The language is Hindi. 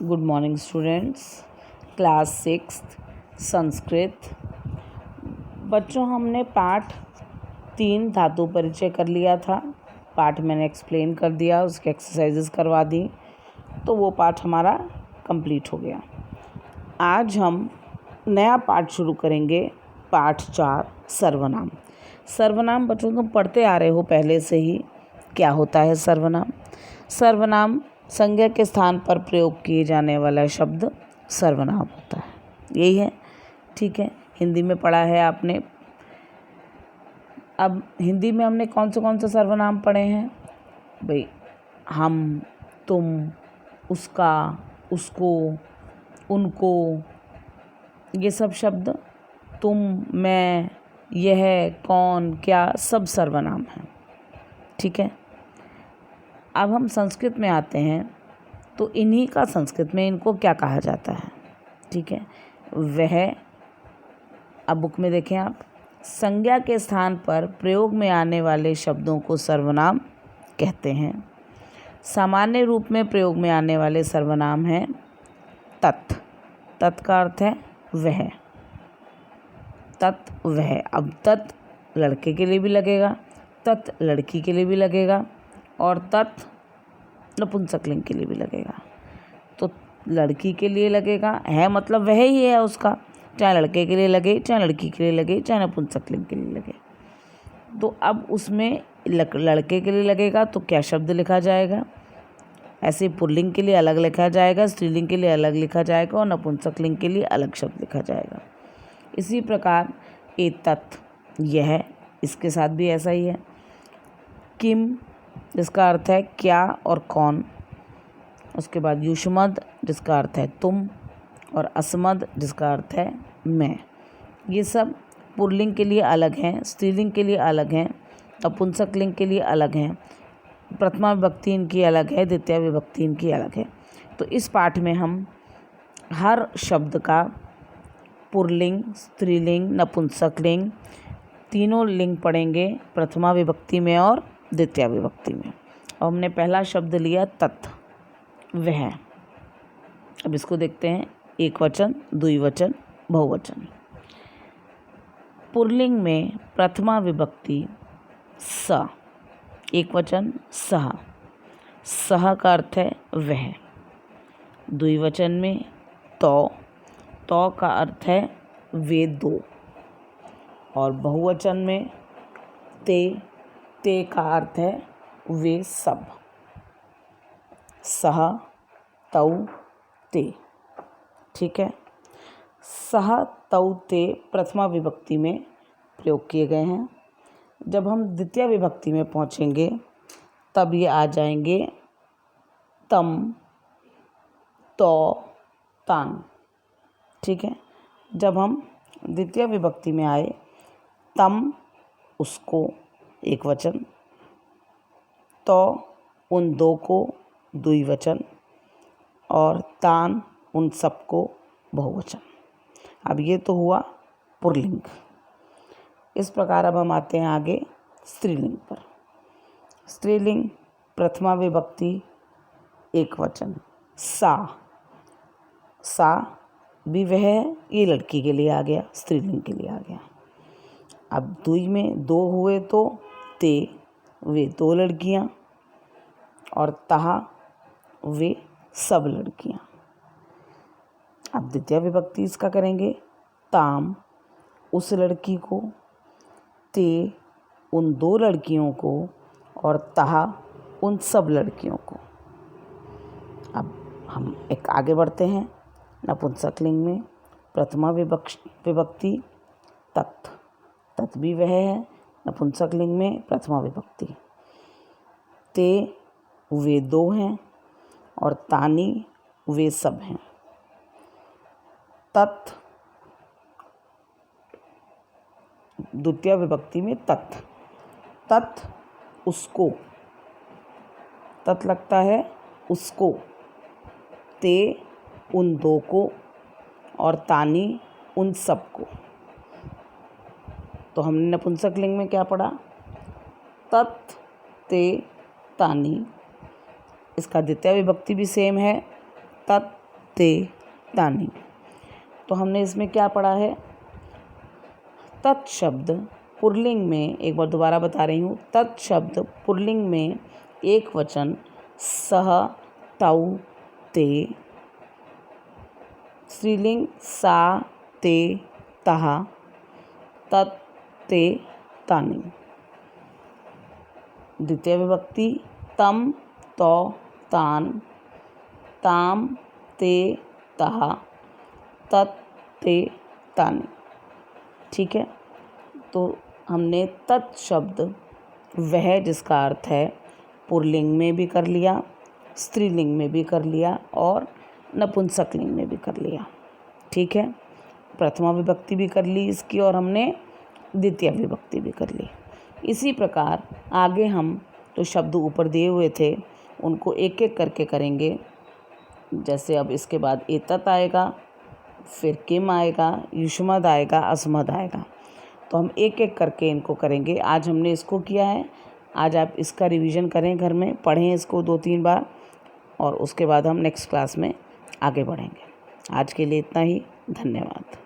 Good morning students, class 6 Sanskrit. बच्चों, हमने पाठ 3 धातु परिचय कर लिया था। पाठ मैंने एक्सप्लेन कर दिया, उसके एक्सरसाइजेस करवा दी, तो वो पाठ हमारा कंप्लीट हो गया। आज हम नया पाठ शुरू करेंगे, पाठ 4 सर्वनाम। सर्वनाम बच्चों तुम पढ़ते आ रहे हो पहले से ही। क्या होता है सर्वनाम? सर्वनाम संज्ञा के स्थान पर प्रयोग किए जाने वाला शब्द सर्वनाम होता है। यही है, ठीक है। हिंदी में पढ़ा है आपने। अब हिंदी में हमने कौन से सर्वनाम पढ़े हैं भाई? हम, तुम, उसका, उसको, उनको, ये सब शब्द, तुम, मैं, यह, कौन, क्या, सब सर्वनाम हैं, ठीक है। अब हम संस्कृत में आते हैं, तो इन्हीं का संस्कृत में इनको क्या कहा जाता है, ठीक है। वह, अब बुक में देखें आप, संज्ञा के स्थान पर प्रयोग में आने वाले शब्दों को सर्वनाम कहते हैं। सामान्य रूप में प्रयोग में आने वाले सर्वनाम हैं तत्। तत् का अर्थ है वह। तत् वह। अब तत् लड़के के लिए भी लगेगा, तत् लड़की के लिए भी लगेगा, और तत् नपुंसकलिंग के लिए भी लगेगा। तो लड़की के लिए लगेगा, है मतलब वह ही है उसका, चाहे लड़के के लिए लगे, चाहे लड़की के लिए लगे, चाहे नपुंसकलिंग के लिए लगे। तो अब उसमें लड़के के लिए लगेगा तो क्या शब्द लिखा जाएगा? ऐसे पुल्लिंग के लिए अलग लिखा जाएगा, स्त्रीलिंग के लिए अलग लिखा जाएगा, और नपुंसकलिंग के लिए अलग शब्द लिखा जाएगा। इसी प्रकार एतत्, यह, इसके साथ भी ऐसा ही है। किम, जिसका अर्थ है क्या और कौन। उसके बाद युष्मद्, जिसका अर्थ है तुम, और अस्मद्, जिसका अर्थ है मैं। ये सब पुल्लिंग के लिए अलग हैं, स्त्रीलिंग के लिए अलग हैं, नपुंसकलिंग के लिए अलग हैं, प्रथमा विभक्ति इनकी अलग है, द्वितीय विभक्ति इनकी अलग है। तो इस पाठ में हम हर शब्द का पुल्लिंग, स्त्रीलिंग, नपुंसकलिंग तीनों लिंग पढ़ेंगे, प्रथमा विभक्ति में और द्वितीय विभक्ति में। और हमने पहला शब्द लिया तत्, वह। अब इसको देखते हैं, एक वचन, द्विवचन, बहुवचन। पुल्लिंग में प्रथमा विभक्ति स, एक वचन सह। सह का अर्थ है वह। द्विवचन में तो, तो का अर्थ है वे दो। और बहुवचन में ते, ते का अर्थ है वे सब। सह, तौ, ते, ठीक है। सह, तौ, ते प्रथमा विभक्ति में प्रयोग किए गए हैं। जब हम द्वितीय विभक्ति में पहुंचेंगे तब ये आ जाएंगे तम, तो, तान, ठीक है। जब हम द्वितीय विभक्ति में आए, तम उसको, एक वचन, तो उन दो को, द्विवचन, और तान उन सबको, बहुवचन। अब ये तो हुआ पुल्लिंग। इस प्रकार अब हम आते हैं आगे स्त्रीलिंग पर। स्त्रीलिंग प्रथमा विभक्ति एक वचन सा। सा भी वह है, ये लड़की के लिए आ गया, स्त्रीलिंग के लिए आ गया। अब द्वि में दो हुए तो ते, वे दो लड़कियां, और तहा, वे सब लड़कियां। अब द्वितीय विभक्ति इसका करेंगे, ताम उस लड़की को, ते उन दो लड़कियों को, और तहा उन सब लड़कियों को। अब हम एक आगे बढ़ते हैं, नपुंसकलिंग में प्रथमा विभक्ति तत्। तत् भी वह है, नपुंसकलिंग में प्रथमा विभक्ति। ते वे दो हैं, और तानी वे सब हैं। तत् द्वितीय विभक्ति में तत्। तत् उसको, तत् लगता है उसको। ते उन दो को, और तानी उन सब को। तो हमने नपुंसकलिंग में क्या पढ़ा? तत्, ते, तानी। इसका द्वितीय विभक्ति भी सेम है, तत्, ते तानि। तो हमने इसमें क्या पढ़ा है? तत् शब्द पुल्लिंग में, एक बार दोबारा बता रही हूँ, तत् शब्द पुल्लिंग में एक वचन सह तौ ते, स्त्रीलिंग सा ते तः, तत् ते तानि। द्वितीय विभक्ति तम तौ तान, ताम ते तः, तत् ते तानि। ठीक है, तो हमने तत् शब्द वह जिसका अर्थ है पुल्लिंग में भी कर लिया, स्त्रीलिंग में भी कर लिया और नपुंसकलिंग में भी कर लिया। ठीक है, प्रथमा विभक्ति भी कर ली इसकी और हमने द्वितीय विभक्ति भी कर ली। इसी प्रकार आगे हम जो शब्द ऊपर दिए हुए थे उनको एक एक करके करेंगे। जैसे अब इसके बाद एतत् आएगा, फिर किम आएगा, युष्मद् आएगा, अस्मद् आएगा। तो हम एक एक करके इनको करेंगे। आज हमने इसको किया है, आज आप इसका रिवीजन करें, घर में पढ़ें इसको 2-3 बार और उसके बाद हम नेक्स्ट क्लास में आगे बढ़ेंगे। आज के लिए इतना ही, धन्यवाद।